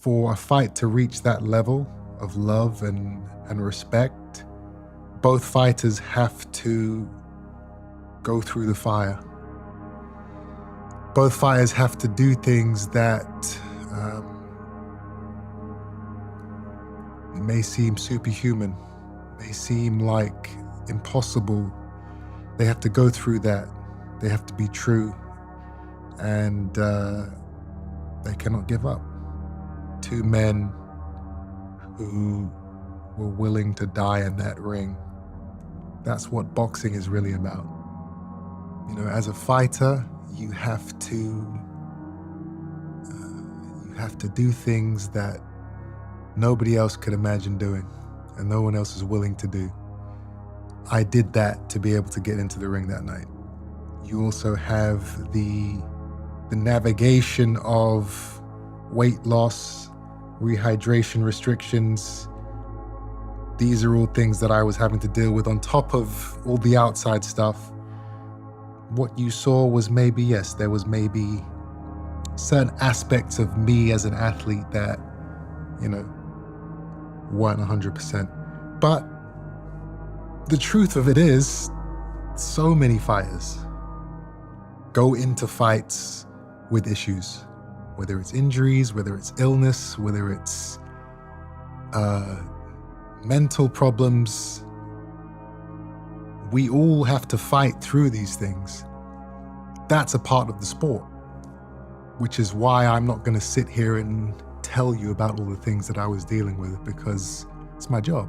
for a fight to reach that level of love and respect, both fighters have to go through the fire. Both fighters have to do things that may seem superhuman, may seem like impossible. They have to go through that. They have to be true, and they cannot give up. Two men who were willing to die in that ring. That's what boxing is really about. You know, as a fighter, you have to do things that nobody else could imagine doing and no one else is willing to do. I did that to be able to get into the ring that night. You also have the navigation of weight loss, rehydration restrictions. These are all things that I was having to deal with on top of all the outside stuff. What you saw was maybe, yes, there was maybe certain aspects of me as an athlete that, you know, weren't 100%. But the truth of it is, so many fighters go into fights with issues, whether it's injuries, whether it's illness, whether it's mental problems. We all have to fight through these things. That's a part of the sport, which is why I'm not going to sit here and tell you about all the things that I was dealing with, because it's my job.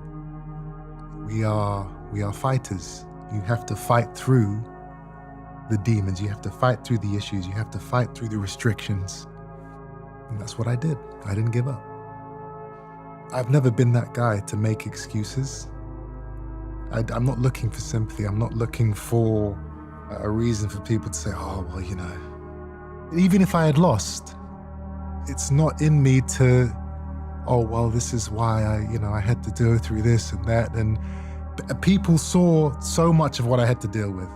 We are fighters. You have to fight through the demons. You have to fight through the issues. You have to fight through the restrictions. And that's what I did. I didn't give up. I've never been that guy to make excuses. I'm not looking for sympathy. I'm not looking for a reason for people to say, oh, well, you know. Even if I had lost, it's not in me to, oh, well, this is why I had to go through this and that. And people saw so much of what I had to deal with.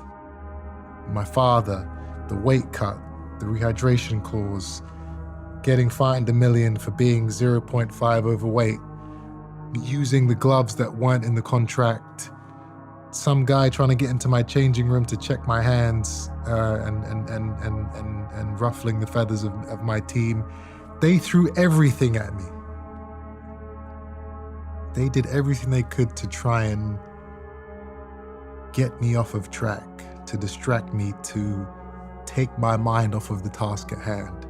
My father, the weight cut, the rehydration clause, getting fined $1 million for being 0.5 overweight, using the gloves that weren't in the contract, some guy trying to get into my changing room to check my hands, and ruffling the feathers of my team. They threw everything at me. They did everything they could to try and get me off of track, to distract me, to take my mind off of the task at hand.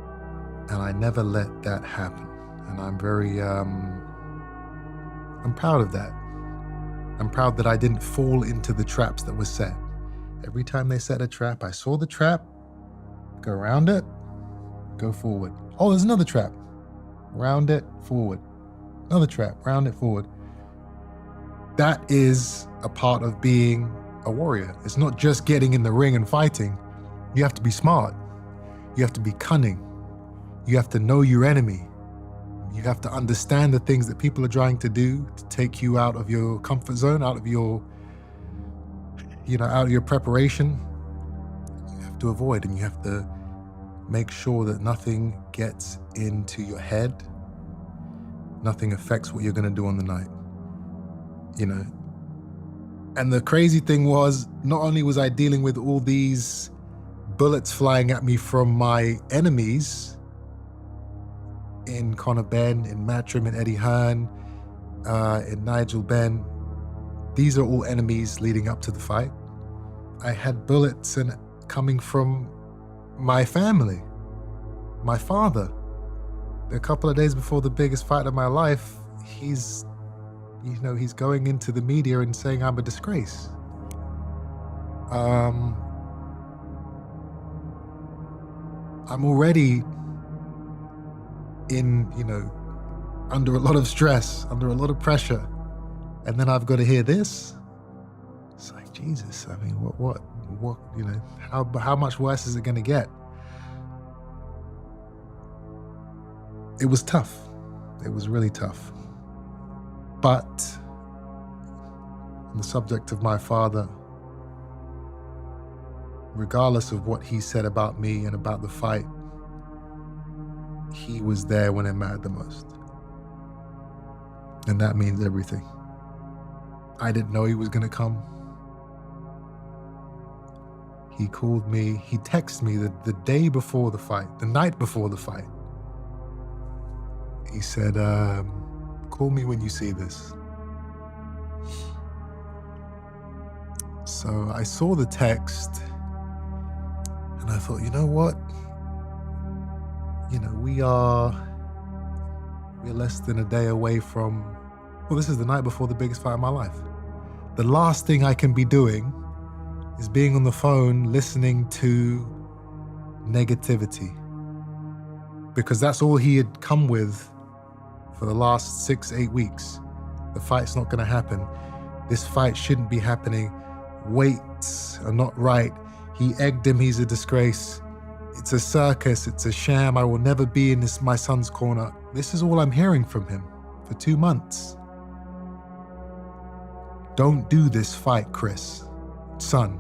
And I never let that happen. And I'm very, I'm proud of that. I'm proud that I didn't fall into the traps that were set. Every time they set a trap, I saw the trap, go around it, go forward. Oh, there's another trap. Round it, forward. Another trap, round it, forward. That is a part of being a warrior. It's not just getting in the ring and fighting. You have to be smart. You have to be cunning. You have to know your enemy. You have to understand the things that people are trying to do to take you out of your comfort zone, out of your, out of your preparation. You have to avoid, and you have to make sure that nothing gets into your head. Nothing affects what you're going to do on the night. And the crazy thing was, not only was I dealing with all these bullets flying at me from my enemies, in Conor Benn, in Matchroom, in Eddie Hearn, in Nigel Benn. These are all enemies leading up to the fight. I had bullets coming from my family, my father. A couple of days before the biggest fight of my life, he's going into the media and saying I'm a disgrace. I'm already under a lot of stress, under a lot of pressure. And then I've got to hear this. It's like, Jesus, I mean, what, how much worse is it going to get? It was tough. It was really tough. But on the subject of my father, regardless of what he said about me and about the fight, he was there when it mattered the most. And that means everything. I didn't know he was going to come. He called me, he texted me the day before the fight, the night before the fight. He said, call me when you see this. So I saw the text and I thought, you know what? You know, we're less than a day away from, well, this is the night before the biggest fight of my life. The last thing I can be doing is being on the phone listening to negativity, because that's all he had come with for the last 6-8 weeks. The fight's not going to happen. This fight shouldn't be happening. Weights are not right. He egged him. He's a disgrace. It's a circus. It's a sham. I will never be in my son's corner. This is all I'm hearing from him for 2 months. Don't do this fight, Chris. Son.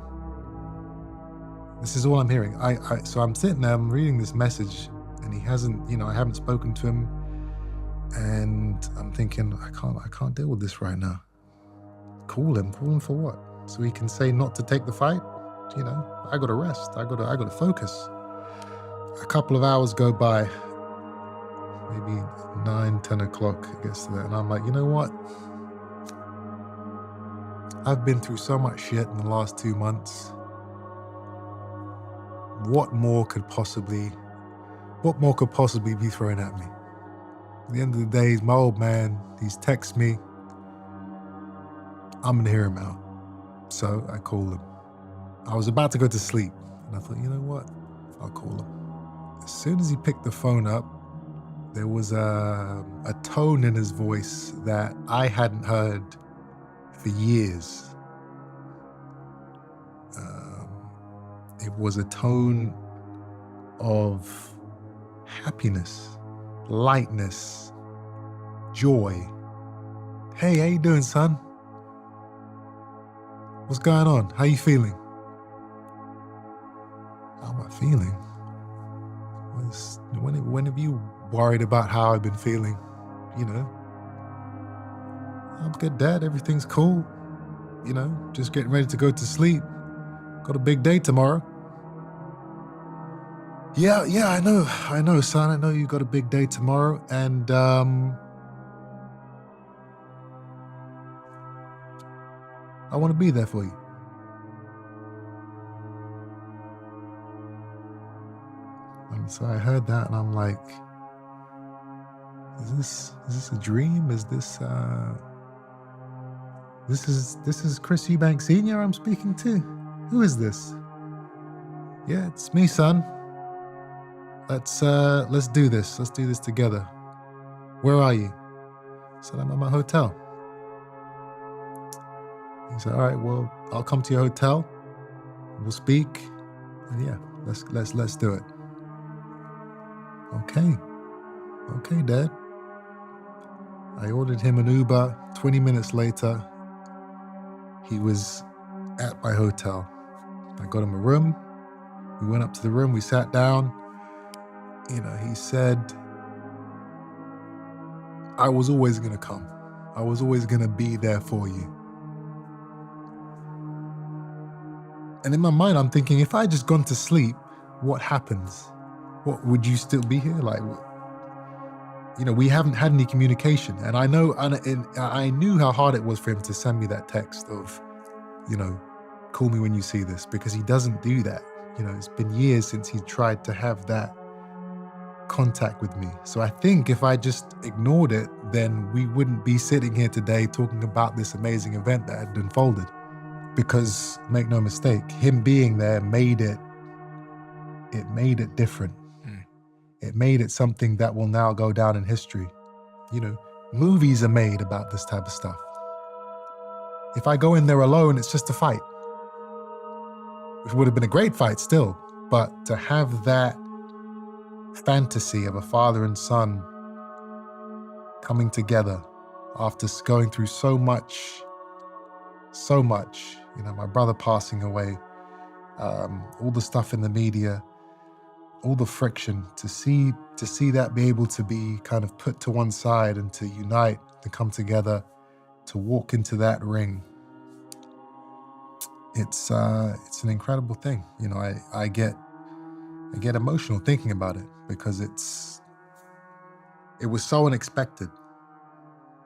This is all I'm hearing. So I'm sitting there, I'm reading this message, and he hasn't, I haven't spoken to him. And I'm thinking, I can't deal with this right now. Call him for what? So he can say not to take the fight? I gotta rest. I gotta focus. A couple of hours go by, maybe 9, 10 o'clock it gets to that. And I'm like, you know what? I've been through so much shit in the last 2 months. What more could possibly be thrown at me? At the end of the day, he's my old man. He's texted me. I'm gonna hear him out. So I called him. I was about to go to sleep, and I thought, you know what? I'll call him. As soon as he picked the phone up, there was a tone in his voice that I hadn't heard for years. It was a tone of happiness, lightness, joy. Hey, how you doing, son? What's going on? How you feeling? How am I feeling? When have you worried about how I've been feeling? I'm good, Dad. Everything's cool. Just getting ready to go to sleep. Got a big day tomorrow. Yeah, I know, son. I know you got a big day tomorrow, and I want to be there for you. And so I heard that, and I'm like, is this a dream? Is this this is Chris Eubank Sr. I'm speaking to? Who is this? Yeah, it's me, son. Let's do this. Let's do this together. Where are you? I said, I'm at my hotel. He said, all right, well, I'll come to your hotel. We'll speak. And yeah, let's do it. Okay, Dad. I ordered him an Uber. 20 minutes later, he was at my hotel. I got him a room. We went up to the room. We sat down. He said, I was always going to come. I was always going to be there for you. And in my mind, I'm thinking, if I just gone to sleep, what happens? What, would you still be here? Like, we haven't had any communication. And I knew how hard it was for him to send me that text of, call me when you see this, because he doesn't do that. It's been years since he tried to have that contact with me. So I think if I just ignored it, then we wouldn't be sitting here today talking about this amazing event that had unfolded. Because, make no mistake, him being there made it different. It made it something that will now go down in history. Movies are made about this type of stuff. If I go in there alone, it's just a fight. Which would have been a great fight still. But to have that fantasy of a father and son coming together after going through so much, my brother passing away, all the stuff in the media, all the friction, to see that be able to be kind of put to one side and to unite, to come together, to walk into that ring. It's an incredible thing. You know, I get emotional thinking about it because it was so unexpected.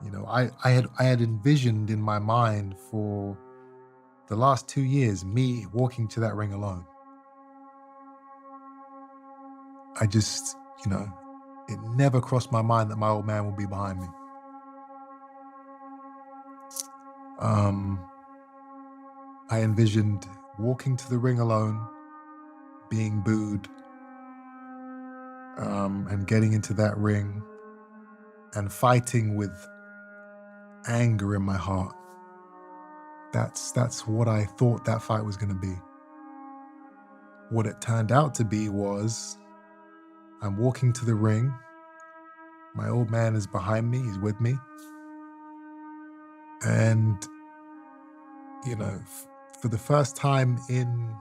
You know, I had envisioned in my mind for the last 2 years me walking to that ring alone. I just, you know, it never crossed my mind that my old man would be behind me. I envisioned walking to the ring alone, being booed, and getting into that ring and fighting with anger in my heart. That's what I thought that fight was going to be. What it turned out to be was I'm walking to the ring. My old man is behind me. He's with me. And, you know, for the first time in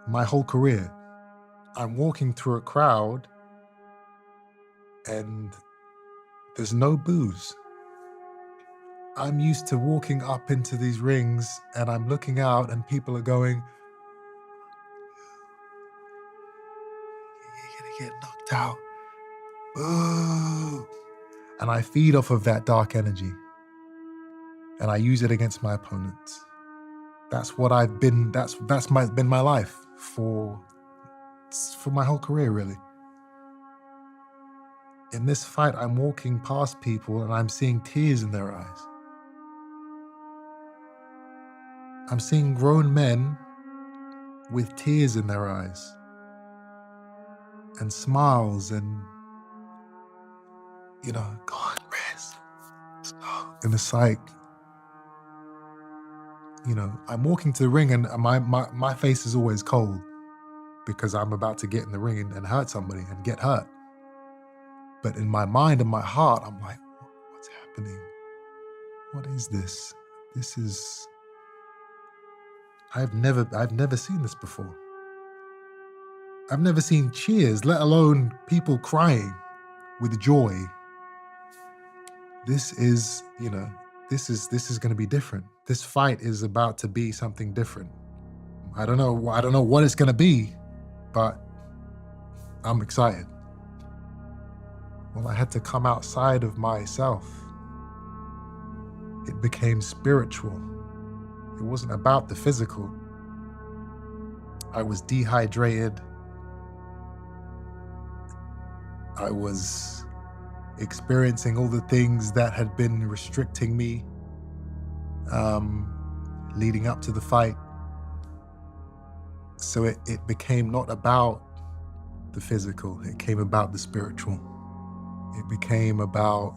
my whole career, I'm walking through a crowd and there's no boos. I'm used to walking up into these rings and I'm looking out and people are going, "You're gonna get knocked out. Boo." And I feed off of that dark energy and I use it against my opponents. That's what I've been, been my life for my whole career, really. In this fight, I'm walking past people and I'm seeing tears in their eyes. I'm seeing grown men with tears in their eyes and smiles and, you know, go on, Riz. And it's like, you know, I'm walking to the ring and my face is always cold because I'm about to get in the ring and hurt somebody and get hurt. But in my mind and my heart, I'm like, what's happening? What is this? This is, I've never seen this before. I've never seen cheers, let alone people crying with joy. This is, you know, this is going to be different. This fight is about to be something different. I don't know what it's going to be, but I'm excited. Well, I had to come outside of myself. It became spiritual. It wasn't about the physical. I was dehydrated. I was experiencing all the things that had been restricting me leading up to the fight. So it became not about the physical, it came about the spiritual. It became about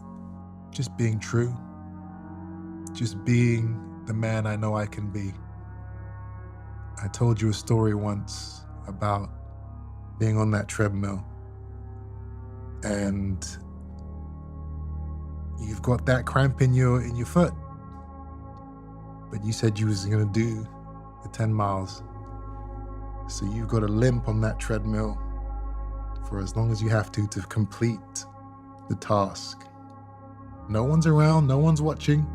just being true, just being the man I know I can be. I told you a story once about being on that treadmill and you've got that cramp in your foot, but you said you was gonna do the 10 miles. So you've got a limp on that treadmill for as long as you have to complete the task. No one's around, no one's watching,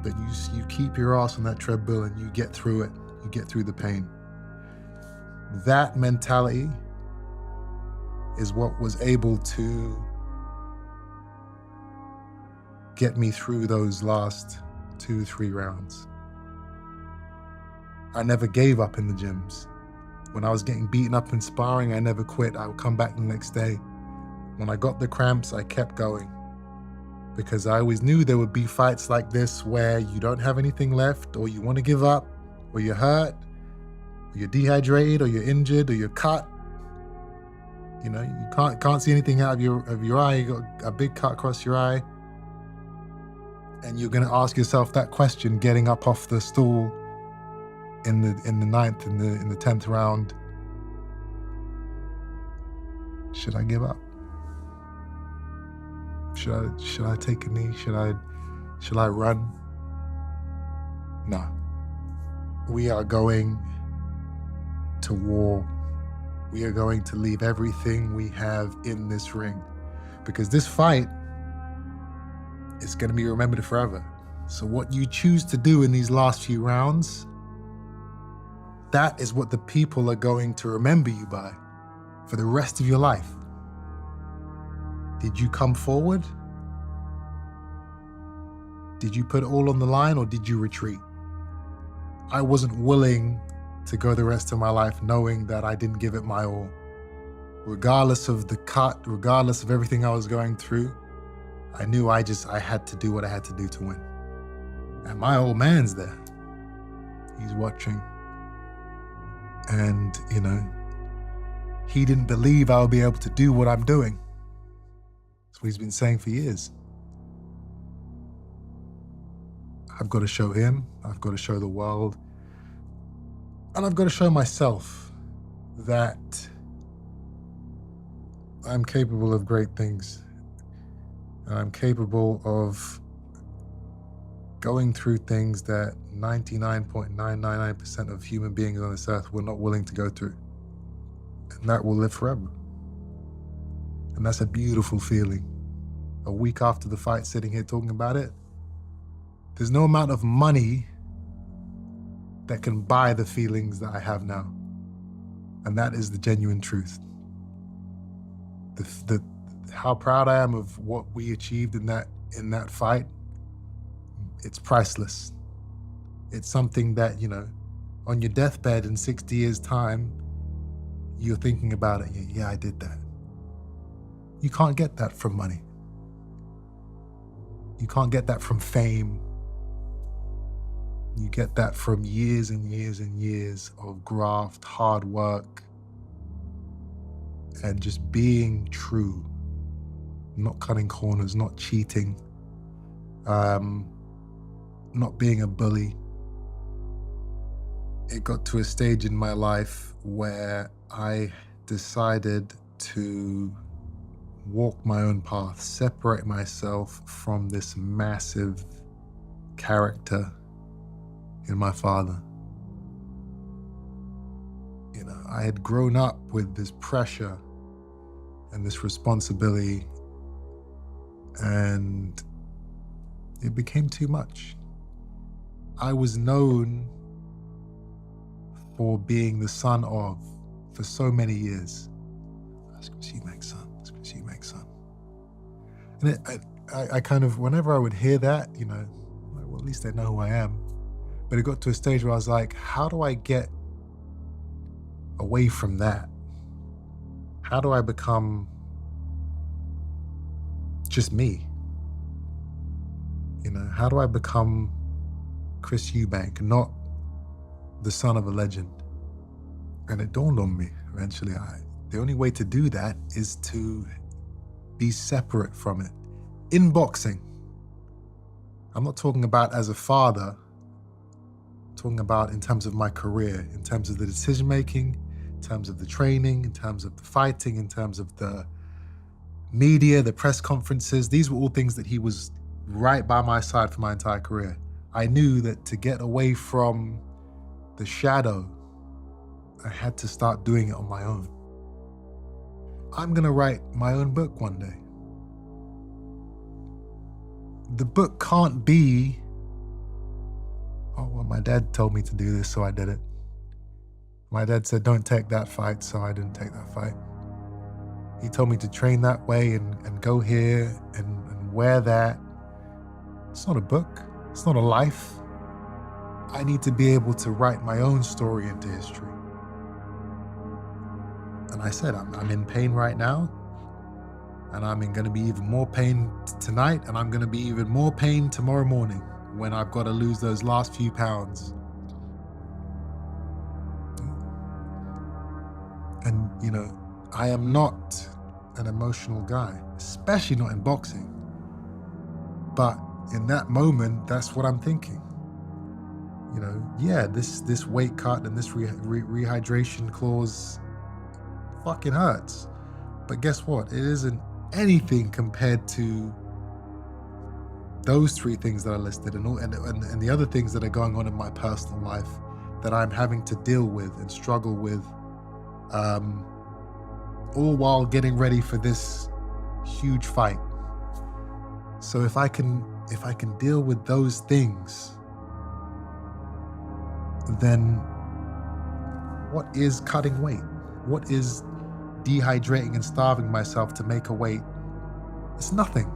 but you keep your ass on that treadmill and you get through it. You get through the pain. That mentality is what was able to get me through those last 2-3 rounds. I never gave up in the gyms. When I was getting beaten up in sparring, I never quit. I would come back the next day. When I got the cramps, I kept going because I always knew there would be fights like this where you don't have anything left, or you want to give up, or you're hurt, or you're dehydrated, or you're injured, or you're cut. You know, you can't see anything out of your eye. You got a big cut across your eye, and you're going to ask yourself that question, getting up off the stool in the 9th, in the 10th round. Should I give up? Should I take a knee? Should I run? No. We are going to war We are going to leave everything we have in this ring, because this fight is going to be remembered forever. So what you choose to do in these last few rounds, that is what the people are going to remember you by for the rest of your life. Did you come forward? Did you put it all on the line, or did you retreat? I wasn't willing to go the rest of my life knowing that I didn't give it my all. Regardless of the cut, regardless of everything I was going through, I knew I had to do what I had to do to win. And my old man's there. He's watching. And, he didn't believe I would be able to do what I'm doing. That's what he's been saying for years. I've got to show him, I've got to show the world, and I've got to show myself that I'm capable of great things. And I'm capable of going through things that 99.999% of human beings on this earth were not willing to go through. And that will live forever. And that's a beautiful feeling. A week after the fight, sitting here talking about it, there's no amount of money that can buy the feelings that I have now. And that is the genuine truth. How proud I am of what we achieved in that fight, it's priceless. It's something that, on your deathbed in 60 years' time, you're thinking about it. Yeah, I did that. You can't get that from money. You can't get that from fame. You get that from years and years and years of graft, hard work, and just being true, not cutting corners, not cheating, not being a bully. It got to a stage in my life where I decided to walk my own path, separate myself from this massive character in my father. I had grown up with this pressure and this responsibility, and it became too much. I was known for being the son of for so many years. That's Chris Eubank's son. That's Chris Eubank's son. And I kind of, whenever I would hear that, well, at least they know who I am. But it got to a stage where I was like, how do I get away from that? How do I become just me? How do I become Chris Eubank, not the son of a legend? And it dawned on me eventually, the only way to do that is to be separate from it. In boxing, I'm not talking about as a father, I'm talking about in terms of my career, in terms of the decision-making, in terms of the training, in terms of the fighting, in terms of the media, the press conferences. These were all things that he was right by my side for my entire career. I knew that to get away from the shadow, I had to start doing it on my own. I'm gonna write my own book one day. The book can't be, oh, well, my dad told me to do this, so I did it. My dad said, don't take that fight, so I didn't take that fight. He told me to train that way and go here and wear that. It's not a book. It's not a life. I need to be able to write my own story into history. And I said, I'm in pain right now, and I'm going to be even more pain tonight, and I'm going to be even more pain tomorrow morning when I've got to lose those last few pounds. And, I am not an emotional guy, especially not in boxing. But in that moment, that's what I'm thinking. This weight cut and this rehydration clause fucking hurts. But guess what? It isn't anything compared to those three things that I listed and the other things that are going on in my personal life that I'm having to deal with and struggle with all while getting ready for this huge fight. So if I can deal with those things, then what is cutting weight? What is dehydrating and starving myself to make a weight? It's nothing.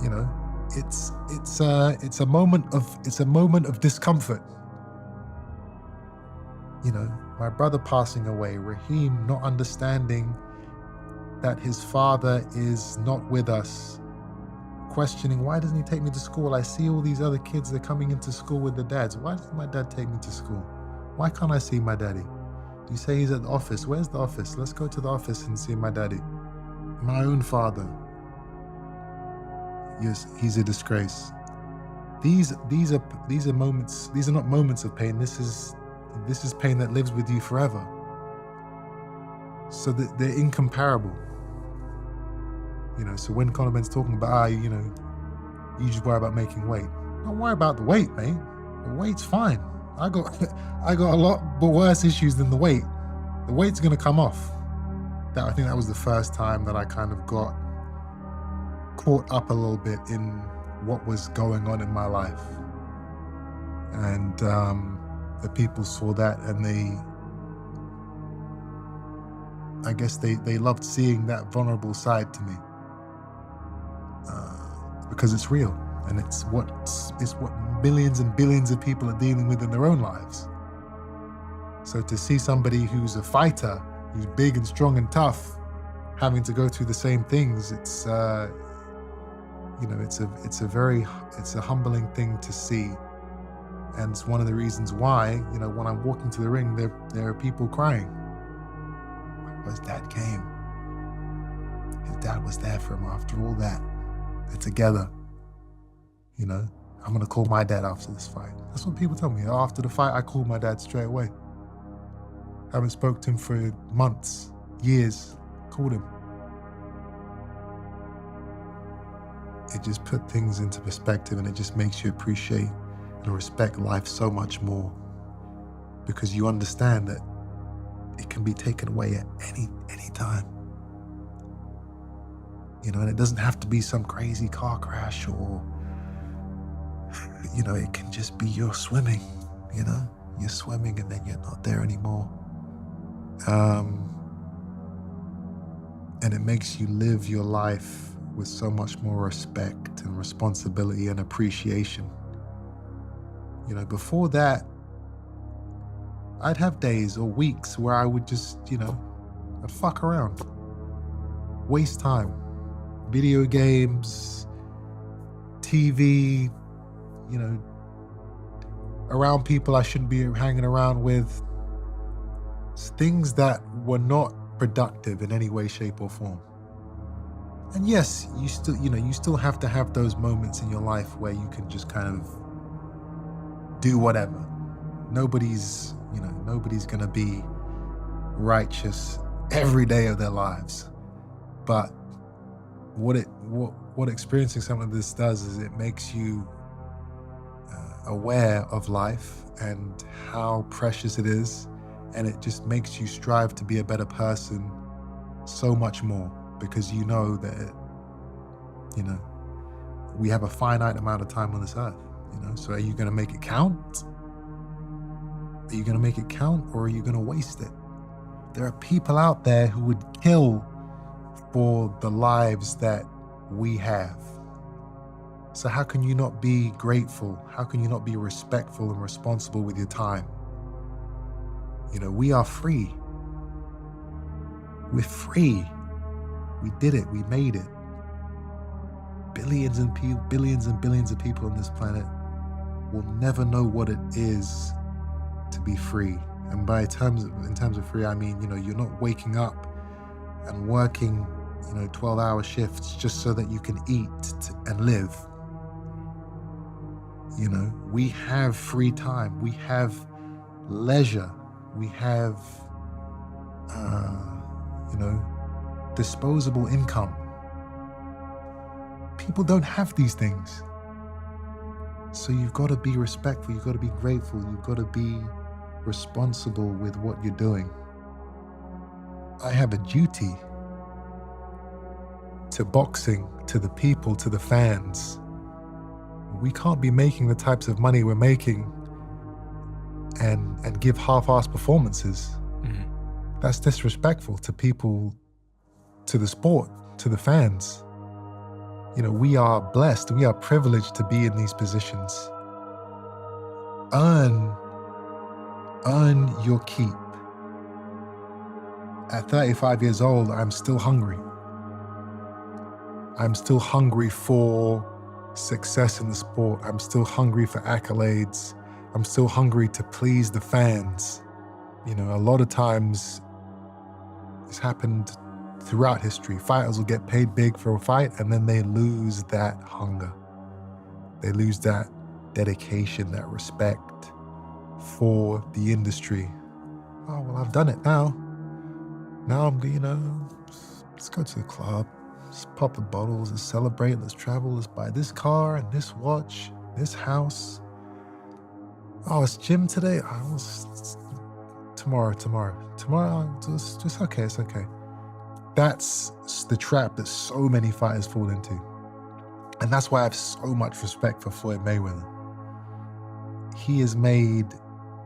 You know, it's a moment of discomfort. You know, my brother passing away, Raheem not understanding that his father is not with us, questioning, why doesn't he take me to school? I see all these other kids, they're coming into school with their dads. Why doesn't my dad take me to school? Why can't I see my daddy? You say he's at the office. Where's the office? Let's go to the office and see my daddy. My own father. Yes, he's a disgrace. These are moments. These are not moments of pain. This is pain that lives with you forever. So that they're incomparable. You know. So when Conor Ben's talking about, you just worry about making weight. Don't worry about the weight, mate. The weight's fine. I got a lot worse issues than the weight. The weight's gonna come off. I think that was the first time that I kind of got caught up a little bit in what was going on in my life. And the people saw that, and I guess they loved seeing that vulnerable side to me. Because it's real, and it's what millions and billions of people are dealing with in their own lives. So to see somebody who's a fighter, who's big and strong and tough, having to go through the same things, it's a humbling thing to see. And it's one of the reasons why, when I'm walking to the ring, there are people crying. His dad came. His dad was there for him after all that. They're together. I'm gonna call my dad after this fight. That's what people tell me. After the fight, I called my dad straight away. Haven't spoke to him for months, years. Called him. It just put things into perspective, and it just makes you appreciate and respect life so much more, because you understand that it can be taken away at any time. And it doesn't have to be some crazy car crash, or it can just be you're swimming, you're swimming and then you're not there anymore. And it makes you live your life with so much more respect and responsibility and appreciation. Before that, I'd have days or weeks where I would just, I'd fuck around, waste time, video games, TV, around people I shouldn't be hanging around with, things that were not productive in any way, shape, or form. And yes, you still have to have those moments in your life where you can just kind of do whatever. Nobody's gonna be righteous every day of their lives. But what experiencing something like this does is it makes you aware of life and how precious it is, and it just makes you strive to be a better person so much more, because you know that we have a finite amount of time on this earth. So are you going to make it count? Are you going to make it count, or are you going to waste it? There are people out there who would kill for the lives that we have. So how can you not be grateful? How can you not be respectful and responsible with your time? We are free. We're free. We did it. We made it. Billions and billions of people on this planet will never know what it is to be free. And in terms of free, I mean, you're not waking up and working, 12-hour shifts just so that you can eat and live. We have free time. We have leisure. We have, disposable income. People don't have these things. So you've got to be respectful. You've got to be grateful. You've got to be responsible with what you're doing. I have a duty to boxing, to the people, to the fans. We can't be making the types of money we're making and give half-assed performances. That's disrespectful to people, to the sport, to the fans. You know, we are blessed, we are privileged to be in these positions. Earn your keep. At 35 years old, I'm still hungry. I'm still hungry for success in the sport. I'm still hungry for accolades. I'm still hungry to please the fans. You know, a lot of times it's happened throughout history. Fighters will get paid big for a fight and then they lose that hunger. They lose that dedication, that respect for the industry. Oh, well, I've done it now. Now I'm, let's go to the club. Let's pop the bottles, let's celebrate, let's travel, let's buy this car and this watch, this house. Oh, it's gym today? Tomorrow, it's okay, it's okay. That's the trap that so many fighters fall into. And that's why I have so much respect for Floyd Mayweather. He has made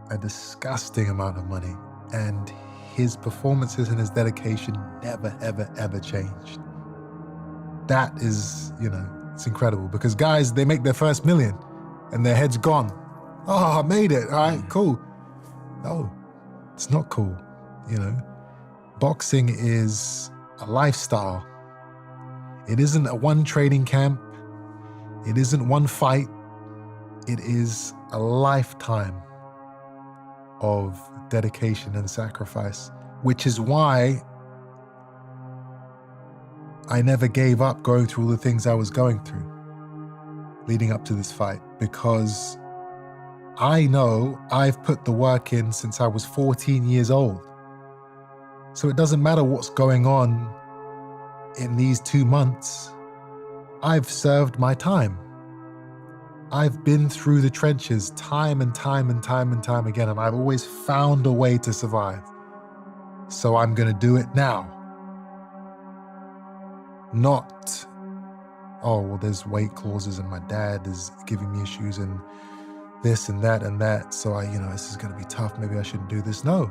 a disgusting amount of money and his performances and his dedication never, ever, ever changed. That is, it's incredible because guys, they make their first million and their head's gone. Oh, I made it. All right, cool. No, it's not cool. Boxing is a lifestyle. It isn't a one training camp. It isn't one fight. It is a lifetime of dedication and sacrifice, which is why I never gave up going through all the things I was going through leading up to this fight, because I know I've put the work in since I was 14 years old. So it doesn't matter what's going on in these 2 months. I've served my time. I've been through the trenches time and time again, and I've always found a way to survive. So I'm going to do it now. Not, oh, well, there's weight clauses and my dad is giving me issues and this and that. So this is going to be tough. Maybe I shouldn't do this. No,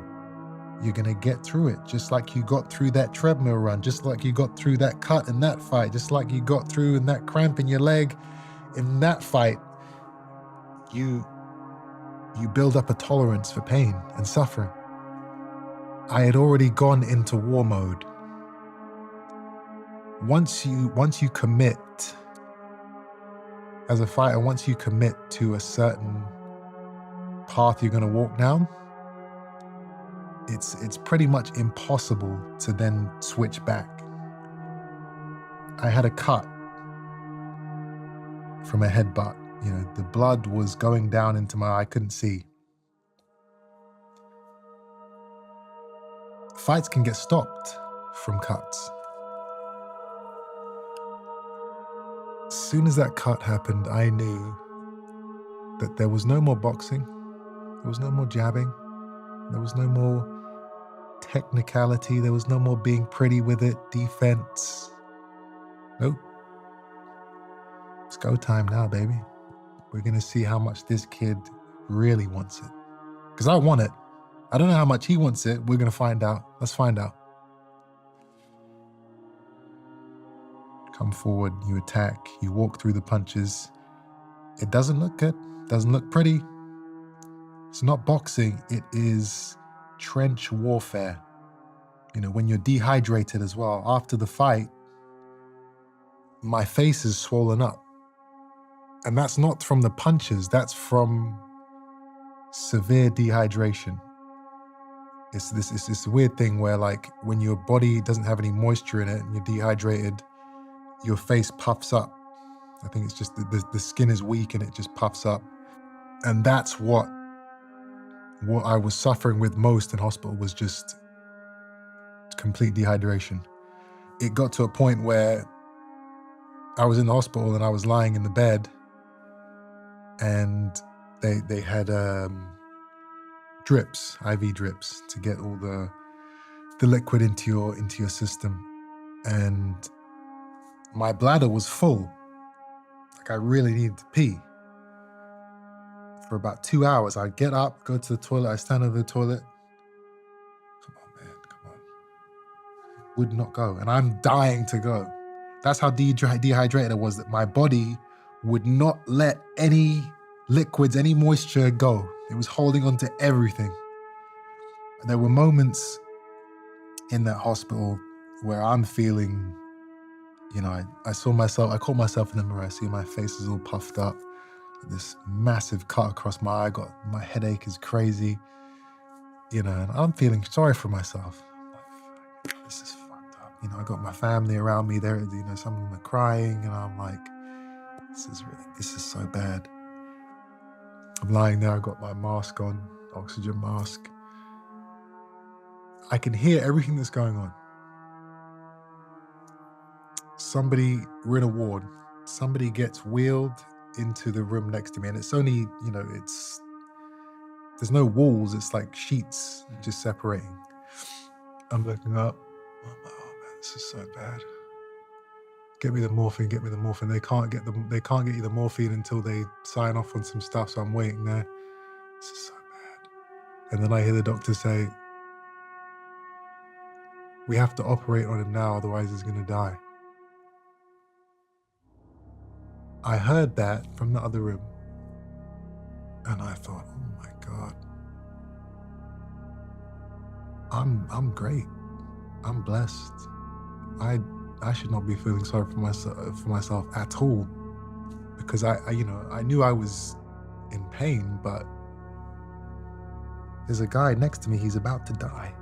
you're going to get through it. Just like you got through that treadmill run, just like you got through that cut in that fight, just like you got through in that cramp in your leg in that fight. You build up a tolerance for pain and suffering. I had already gone into war mode. Once you commit as a fighter, once you commit to a certain path you're going to walk down, it's pretty much impossible to then switch back. I had a cut from a headbutt. The blood was going down into my eye, I couldn't see. Fights can get stopped from cuts. As soon as that cut happened, I knew that there was no more boxing, there was no more jabbing, there was no more technicality, there was no more being pretty with it, defense. Nope. It's go time now, baby. We're going to see how much this kid really wants it. Because I want it. I don't know how much he wants it. We're going to find out. Let's find out. Come forward, you attack, you walk through the punches. It doesn't look good. Doesn't look pretty. It's not boxing. It is trench warfare. When you're dehydrated as well. After the fight, my face is swollen up. And that's not from the punches, that's from severe dehydration. It's this weird thing where, like, when your body doesn't have any moisture in it and you're dehydrated, your face puffs up. I think it's just the skin is weak and it just puffs up. And that's what I was suffering with most in hospital, was just complete dehydration. It got to a point where I was in the hospital and I was lying in the bed, and they had drips, IV drips, to get all the the liquid into your system, and my bladder was full. Like I really needed to pee. For about 2 hours, I'd get up, go to the toilet, I stand over the toilet. Come on, man, come on. Would not go, and I'm dying to go. That's how dehydrated I was, that my body would not let any liquids, any moisture go. It was holding on to everything. And there were moments in that hospital where I'm feeling, I saw myself, I caught myself in the mirror, I see my face is all puffed up, this massive cut across my eye, my headache is crazy, and I'm feeling sorry for myself. I'm like, this is fucked up. I got my family around me there, some of them are crying, and I'm like, this is so bad. I'm lying there, I got my mask on, oxygen mask. I can hear everything that's going on. We're in a ward, somebody gets wheeled into the room next to me, and it's only, there's no walls, it's like sheets just separating. I'm looking up, I'm like, oh man, this is so bad. Get me the morphine. They can't get you the morphine until they sign off on some stuff, so I'm waiting there. This is so bad. And then I hear the doctor say, we have to operate on him now, otherwise he's gonna die. I heard that from the other room, and I thought, oh my God, I'm great. I'm blessed. I should not be feeling sorry for myself at all, because I knew I was in pain, but there's a guy next to me, he's about to die.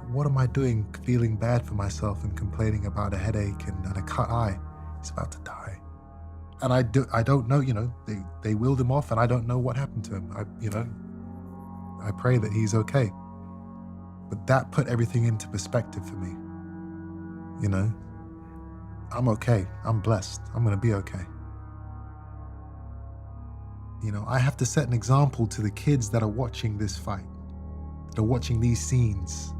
What am I doing feeling bad for myself and complaining about a headache and a cut eye? He's about to die. And I don't know, they wheeled him off, and I don't know what happened to him. I pray that he's okay. But that put everything into perspective for me. I'm okay. I'm blessed. I'm going to be okay. I have to set an example to the kids that are watching this fight, that are watching these scenes.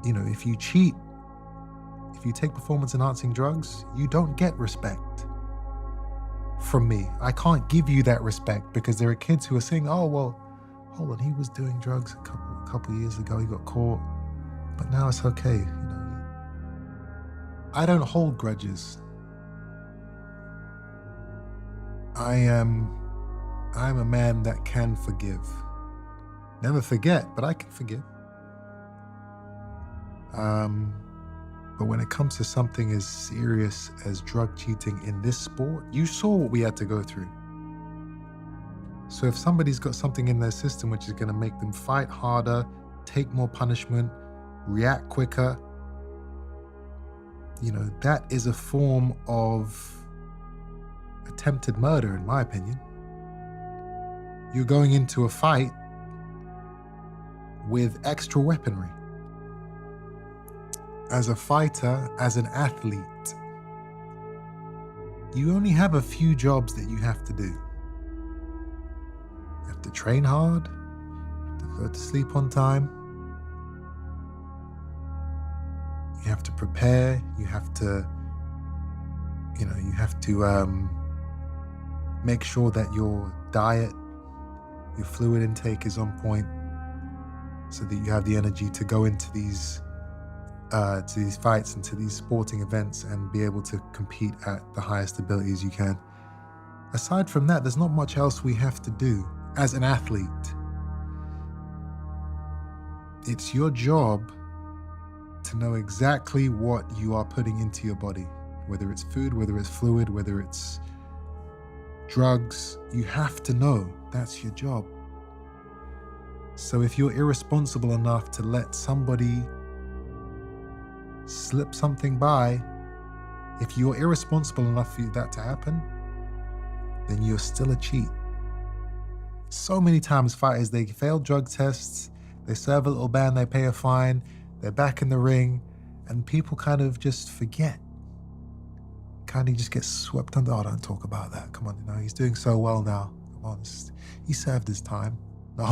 If you cheat, if you take performance-enhancing drugs, you don't get respect from me. I can't give you that respect, because there are kids who are saying, oh, well, hold on, he was doing drugs a couple of years ago, he got caught, but now it's okay. I don't hold grudges. I'm a man that can forgive. Never forget, but I can forgive. But when it comes to something as serious as drug cheating in this sport, you saw what we had to go through. So if somebody's got something in their system which is going to make them fight harder, take more punishment, react quicker, that is a form of attempted murder, in my opinion. You're going into a fight with extra weaponry. As a fighter, as an athlete, you only have a few jobs that you have to do. You have to train hard, you have to go to sleep on time, you have to prepare, you have to make sure that your diet, your fluid intake is on point, so that you have the energy to go into these fights and to these sporting events and be able to compete at the highest abilities you can. Aside from that, there's not much else we have to do as an athlete. It's your job to know exactly what you are putting into your body, whether it's food, whether it's fluid, whether it's drugs. You have to know. That's your job. So if you're irresponsible enough to let somebody slip something by, if you're irresponsible enough for that to happen, then you're still a cheat. So many times fighters, they fail drug tests, they serve a little ban, they pay a fine, they're back in the ring, and people kind of just forget. Kind of just get swept under. Oh, don't talk about that. Come on, he's doing so well now. Come on, he served his time. No.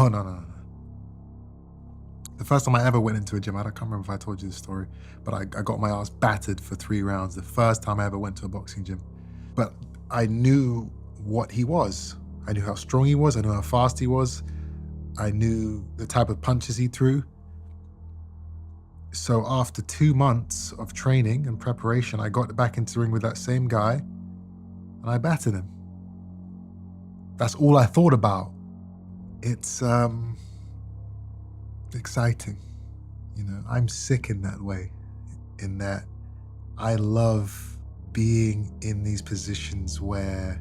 The first time I ever went into a gym, I can't remember if I told you this story, but I got my ass battered for 3 rounds the first time I ever went to a boxing gym. But I knew what he was. I knew how strong he was. I knew how fast he was. I knew the type of punches he threw. So after 2 months of training and preparation, I got back into the ring with that same guy and I battered him. That's all I thought about. It's exciting. You know, I'm sick in that way, in that I love being in these positions where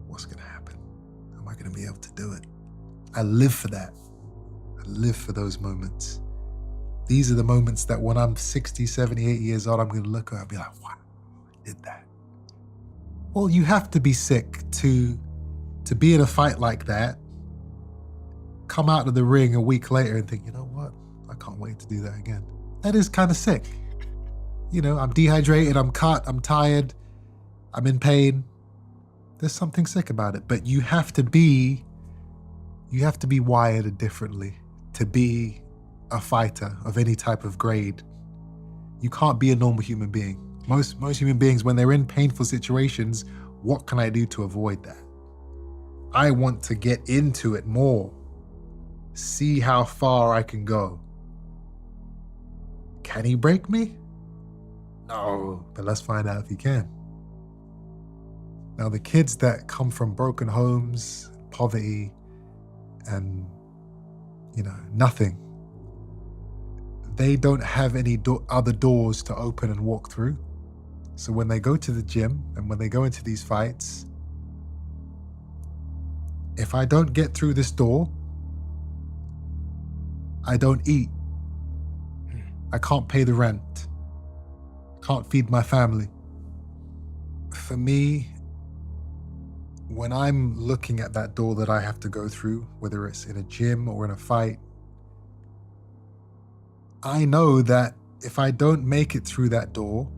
what's going to happen? Am I going to be able to do it? I live for that. I live for those moments. These are the moments that when I'm 60, 70, 80 years old, I'm going to look at it and be like, wow, I did that. Well, you have to be sick to be in a fight like that, come out of the ring a week later and think, you know what? I can't wait to do that again. That is kind of sick. You know, I'm dehydrated, I'm cut, I'm tired, I'm in pain. There's something sick about it, but you have to be wired differently to be a fighter of any type of grade. You can't be a normal human being. Most human beings, when they're in painful situations, what can I do to avoid that? I want to get into it more, see how far I can go. Can he break me? No, but let's find out if he can. Now, the kids that come from broken homes, poverty, and, nothing, they don't have any other doors to open and walk through. So when they go to the gym and when they go into these fights, if I don't get through this door, I don't eat. I can't pay the rent. Can't feed my family. For me, when I'm looking at that door that I have to go through, whether it's in a gym or in a fight, I know that if I don't make it through that door,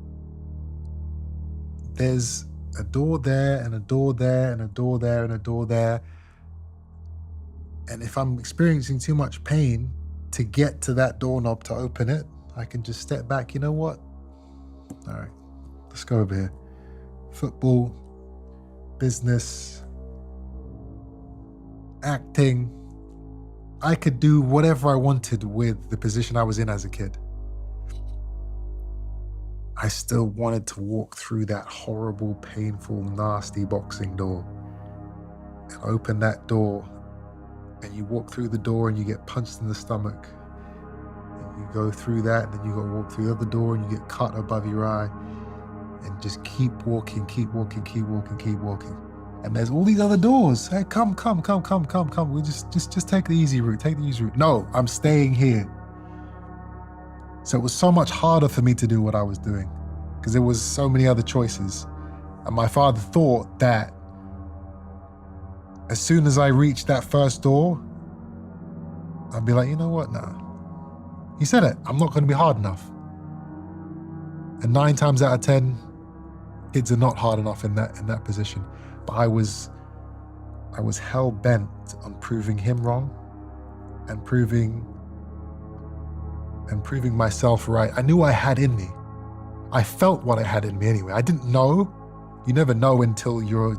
there's a door there and a door there and a door there and a door there. And if I'm experiencing too much pain to get to that doorknob to open it, I can just step back. You know what? All right, let's go over here. Football, business, acting. I could do whatever I wanted with the position I was in as a kid. I still wanted to walk through that horrible, painful, nasty boxing door and open that door. And you walk through the door and you get punched in the stomach. And you go through that, and then you got to walk through the other door and you get cut above your eye. And just keep walking, keep walking, keep walking, keep walking. And there's all these other doors. Hey, come. We just take the easy route, take the easy route. No, I'm staying here. So it was so much harder for me to do what I was doing because there was so many other choices. And my father thought that as soon as I reached that first door, I'd be like, you know what? No. He said it. I'm not going to be hard enough. And 9 times out of 10, kids are not hard enough in that position. But I was hell bent on proving him wrong and proving myself right. I knew I had in me. I felt what I had in me anyway. I didn't know. You never know until you're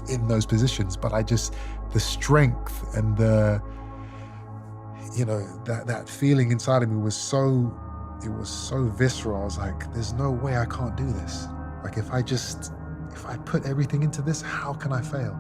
in those positions. But the strength and that feeling inside of me was so visceral. I was like, there's no way I can't do this. Like if I put everything into this, how can I fail?